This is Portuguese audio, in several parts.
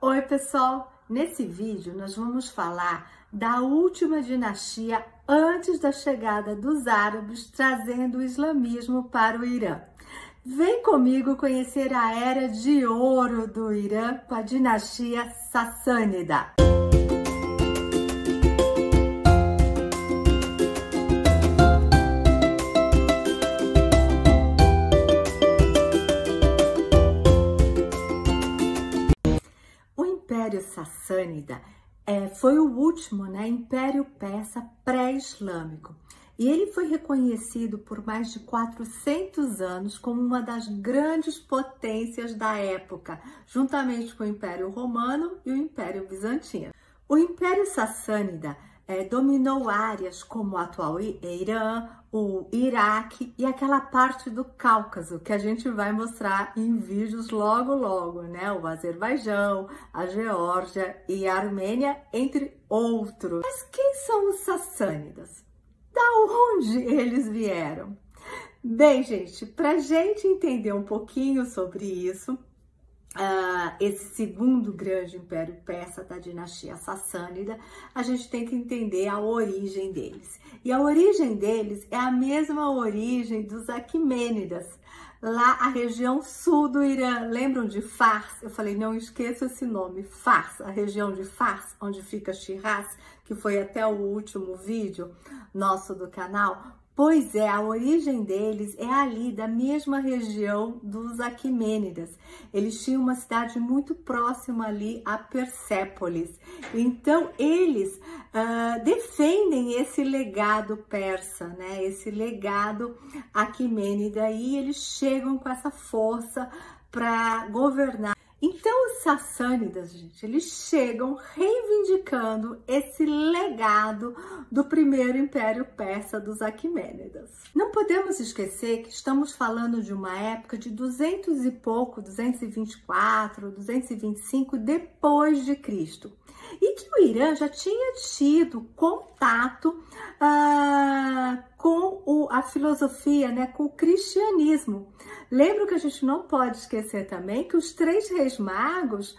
Oi pessoal, nesse vídeo nós vamos falar da última dinastia antes da chegada dos árabes trazendo o islamismo para o Irã. Vem comigo conhecer a era de ouro do Irã com a dinastia Sassânida. O Império Sassânida foi o último, Império Persa pré-islâmico. E ele foi reconhecido por mais de 400 anos como uma das grandes potências da época, juntamente com o Império Romano e o Império Bizantino. O Império Sassânida dominou áreas como o atual Irã, o Iraque e aquela parte do Cáucaso que a gente vai mostrar em vídeos logo, O Azerbaijão, a Geórgia e a Armênia, entre outros. Mas quem são os sassânidas? Da onde eles vieram? Bem, gente, para a gente entender um pouquinho sobre isso, esse segundo grande império persa da dinastia sassânida, a gente tem que entender a origem deles. E a origem deles é a mesma origem dos Aquimênidas, lá a região sul do Irã. Lembram de Fars? Eu falei, não esqueça esse nome, Fars, a região de Fars, onde fica Shiraz, que foi até o último vídeo nosso do canal. Pois é, a origem deles é ali, da mesma região dos Aquimênidas. Eles tinham uma cidade muito próxima ali a Persépolis. Então, eles defendem esse legado persa, Esse legado aquimênida, e eles chegam com essa força para governar. Então, os sassânidas, gente, eles chegam reivindicando esse legado do primeiro império persa dos Aquimênidas. Não podemos esquecer que estamos falando de uma época de 200 e pouco, 224, 225 depois de Cristo. E que o Irã já tinha tido contato com a filosofia, com o cristianismo. Lembra que a gente não pode esquecer também que os três reis magos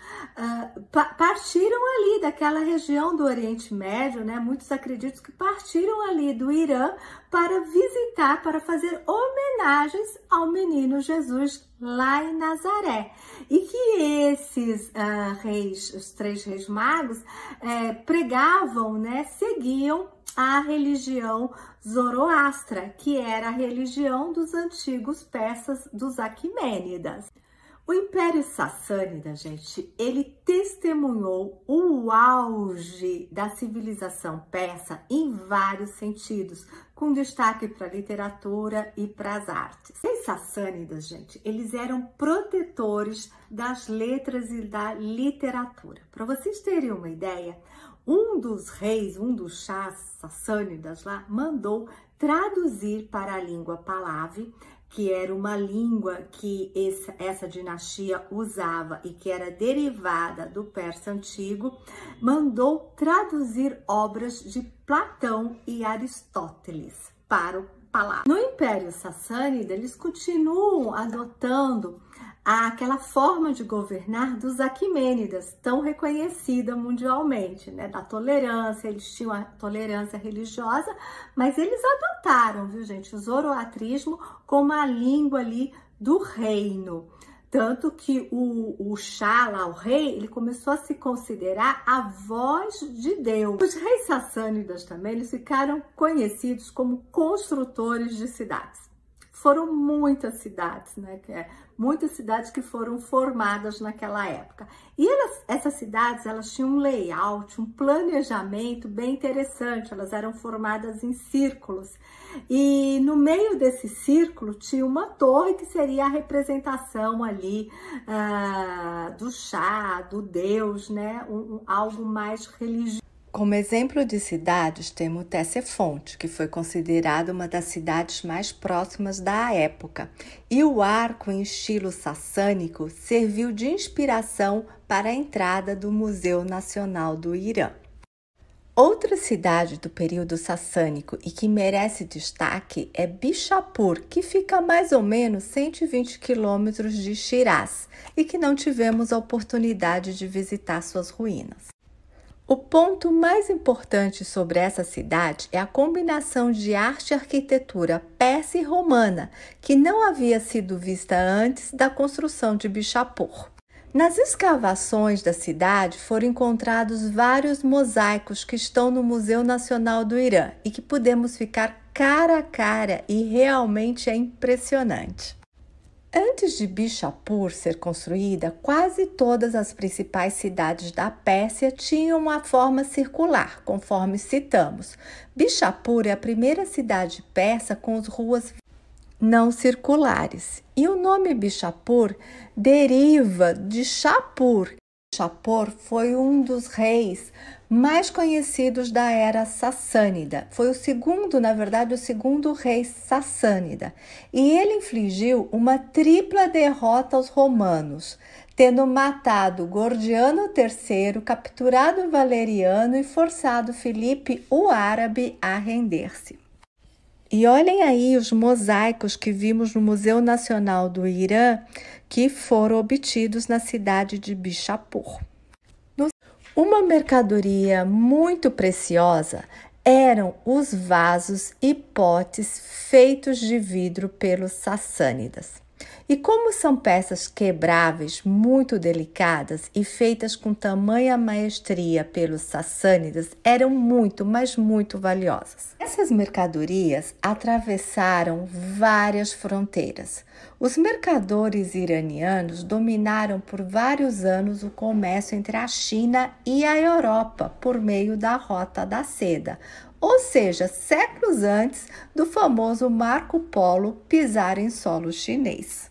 partiram ali daquela região do Oriente Médio, Muitos acreditam que partiram ali do Irã para visitar, para fazer homenagens ao menino Jesus lá em Nazaré. E que esses reis, os três reis magos, pregavam, seguiam a religião Zoroastra, que era a religião dos antigos persas, dos Aquimênidas. O Império Sassânida, gente, ele testemunhou o auge da civilização persa em vários sentidos, com destaque para a literatura e para as artes. Os sassânidas, gente, eles eram protetores das letras e da literatura. Para vocês terem uma ideia, um dos reis, um dos chás sassânidas lá, mandou traduzir para a língua Pahlavi, que era uma língua que essa dinastia usava e que era derivada do persa antigo, mandou traduzir obras de Platão e Aristóteles para o Pahlavi. No Império Sassânida, eles continuam adotando aquela forma de governar dos Aquimênidas, tão reconhecida mundialmente, da tolerância. Eles tinham a tolerância religiosa, mas eles adotaram, viu, gente, o zoroatrismo como a língua ali do reino. Tanto que o Shah, lá, o rei, ele começou a se considerar a voz de Deus. Os reis sassânidas também, eles ficaram conhecidos como construtores de cidades. Foram muitas cidades, muitas cidades que foram formadas naquela época. E essas cidades, elas tinham um layout, um planejamento bem interessante. Elas eram formadas em círculos. E no meio desse círculo tinha uma torre que seria a representação ali do Shah, do Deus, algo mais religioso. Como exemplo de cidades, temos Ctesifonte, que foi considerada uma das cidades mais próximas da época, e o arco em estilo sassânico serviu de inspiração para a entrada do Museu Nacional do Irã. Outra cidade do período sassânico e que merece destaque é Bishapur, que fica a mais ou menos 120 quilômetros de Shiraz e que não tivemos a oportunidade de visitar suas ruínas. O ponto mais importante sobre essa cidade é a combinação de arte e arquitetura persa e romana, que não havia sido vista antes da construção de Bishapur. Nas escavações da cidade foram encontrados vários mosaicos que estão no Museu Nacional do Irã e que podemos ficar cara a cara e realmente é impressionante. Antes de Bishapur ser construída, quase todas as principais cidades da Pérsia tinham uma forma circular, conforme citamos. Bishapur é a primeira cidade persa com as ruas não circulares. E o nome Bishapur deriva de Shapur. Shapur foi um dos reis mais conhecidos da era sassânida. Foi o segundo rei sassânida. E ele infligiu uma tripla derrota aos romanos, tendo matado Gordiano III, capturado Valeriano e forçado Filipe o Árabe a render-se. E olhem aí os mosaicos que vimos no Museu Nacional do Irã, que foram obtidos na cidade de Bishapur. Uma mercadoria muito preciosa eram os vasos e potes feitos de vidro pelos sassânidas. E como são peças quebráveis, muito delicadas e feitas com tamanha maestria pelos sassânidas, eram muito, mas muito valiosas. Essas mercadorias atravessaram várias fronteiras. Os mercadores iranianos dominaram por vários anos o comércio entre a China e a Europa por meio da Rota da Seda, ou seja, séculos antes do famoso Marco Polo pisar em solo chinês.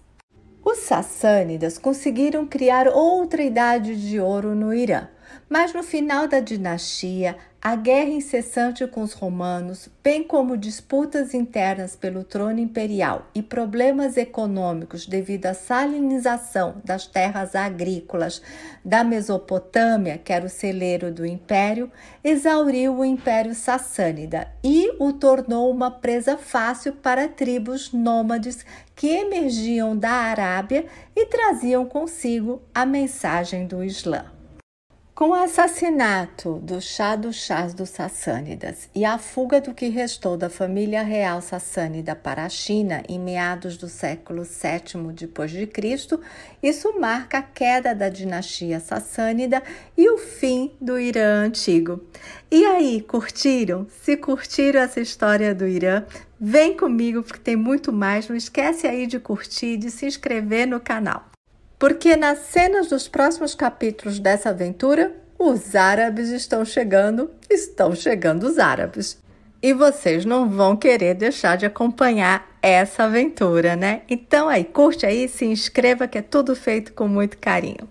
Os sassânidas conseguiram criar outra idade de ouro no Irã, mas no final da dinastia, a guerra incessante com os romanos, bem como disputas internas pelo trono imperial e problemas econômicos devido à salinização das terras agrícolas da Mesopotâmia, que era o celeiro do império, exauriu o Império Sassânida e o tornou uma presa fácil para tribos nômades que emergiam da Arábia e traziam consigo a mensagem do Islã. Com o assassinato do Shah dos Shahs dos Sassânidas e a fuga do que restou da família real sassânida para a China em meados do século VII d.C., isso marca a queda da dinastia sassânida e o fim do Irã antigo. E aí, curtiram? Se curtiram essa história do Irã, vem comigo porque tem muito mais. Não esquece aí de curtir e de se inscrever no canal. Porque nas cenas dos próximos capítulos dessa aventura, os árabes estão chegando os árabes. E vocês não vão querer deixar de acompanhar essa aventura, né? Então aí, curte aí, se inscreva que é tudo feito com muito carinho.